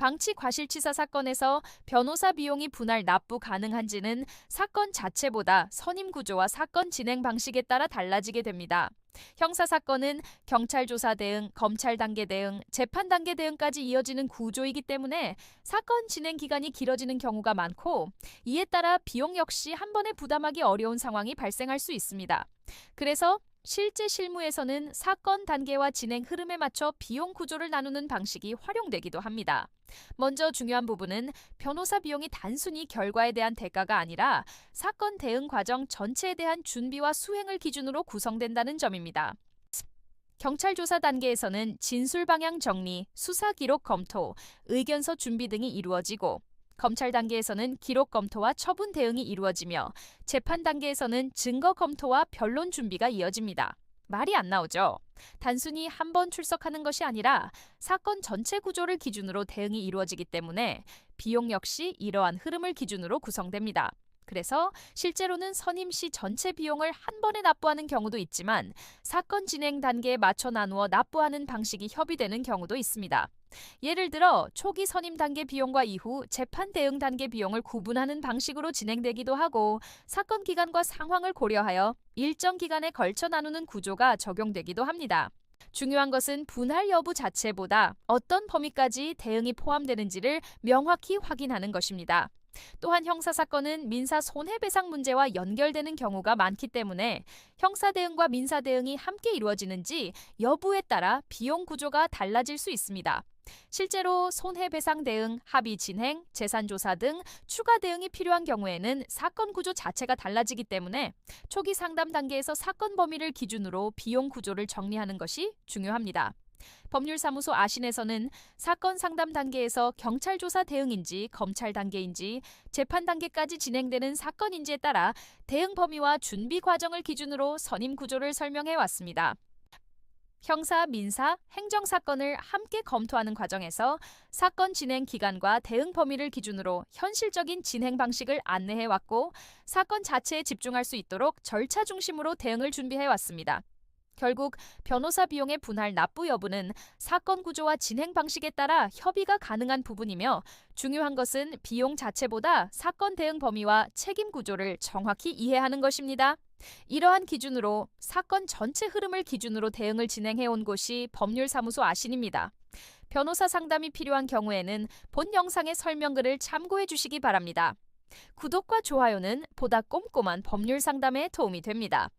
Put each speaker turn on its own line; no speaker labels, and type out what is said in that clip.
방치 과실치사 사건에서 변호사 비용이 분할 납부 가능한지는 사건 자체보다 선임 구조와 사건 진행 방식에 따라 달라지게 됩니다. 형사 사건은 경찰 조사 대응, 검찰 단계 대응, 재판 단계 대응까지 이어지는 구조이기 때문에 사건 진행 기간이 길어지는 경우가 많고, 이에 따라 비용 역시 한 번에 부담하기 어려운 상황이 발생할 수 있습니다. 그래서 실제 실무에서는 사건 단계와 진행 흐름에 맞춰 비용 구조를 나누는 방식이 활용되기도 합니다. 먼저 중요한 부분은 변호사 비용이 단순히 결과에 대한 대가가 아니라 사건 대응 과정 전체에 대한 준비와 수행을 기준으로 구성된다는 점입니다. 경찰 조사 단계에서는 진술 방향 정리, 수사 기록 검토, 의견서 준비 등이 이루어지고, 검찰 단계에서는 기록 검토와 처분 대응이 이루어지며, 재판 단계에서는 증거 검토와 변론 준비가 이어집니다. 말이 안 나오죠? 단순히 한 번 출석하는 것이 아니라 사건 전체 구조를 기준으로 대응이 이루어지기 때문에 비용 역시 이러한 흐름을 기준으로 구성됩니다. 그래서 실제로는 선임 시 전체 비용을 한 번에 납부하는 경우도 있지만, 사건 진행 단계에 맞춰 나누어 납부하는 방식이 협의되는 경우도 있습니다. 예를 들어 초기 선임 단계 비용과 이후 재판 대응 단계 비용을 구분하는 방식으로 진행되기도 하고, 사건 기간과 상황을 고려하여 일정 기간에 걸쳐 나누는 구조가 적용되기도 합니다. 중요한 것은 분할 여부 자체보다 어떤 범위까지 대응이 포함되는지를 명확히 확인하는 것입니다. 또한 형사사건은 민사 손해배상 문제와 연결되는 경우가 많기 때문에 형사 대응과 민사 대응이 함께 이루어지는지 여부에 따라 비용 구조가 달라질 수 있습니다. 실제로 손해배상 대응, 합의 진행, 재산조사 등 추가 대응이 필요한 경우에는 사건 구조 자체가 달라지기 때문에 초기 상담 단계에서 사건 범위를 기준으로 비용 구조를 정리하는 것이 중요합니다. 법률사무소 아신에서는 사건 상담 단계에서 경찰 조사 대응인지 검찰 단계인지 재판 단계까지 진행되는 사건인지에 따라 대응 범위와 준비 과정을 기준으로 선임 구조를 설명해 왔습니다. 형사, 민사, 행정 사건을 함께 검토하는 과정에서 사건 진행 기간과 대응 범위를 기준으로 현실적인 진행 방식을 안내해 왔고, 사건 자체에 집중할 수 있도록 절차 중심으로 대응을 준비해 왔습니다. 결국 변호사 비용의 분할 납부 여부는 사건 구조와 진행 방식에 따라 협의가 가능한 부분이며, 중요한 것은 비용 자체보다 사건 대응 범위와 책임 구조를 정확히 이해하는 것입니다. 이러한 기준으로 사건 전체 흐름을 기준으로 대응을 진행해온 곳이 법률사무소 아신입니다. 변호사 상담이 필요한 경우에는 본 영상의 설명글을 참고해 주시기 바랍니다. 구독과 좋아요는 보다 꼼꼼한 법률 상담에 도움이 됩니다.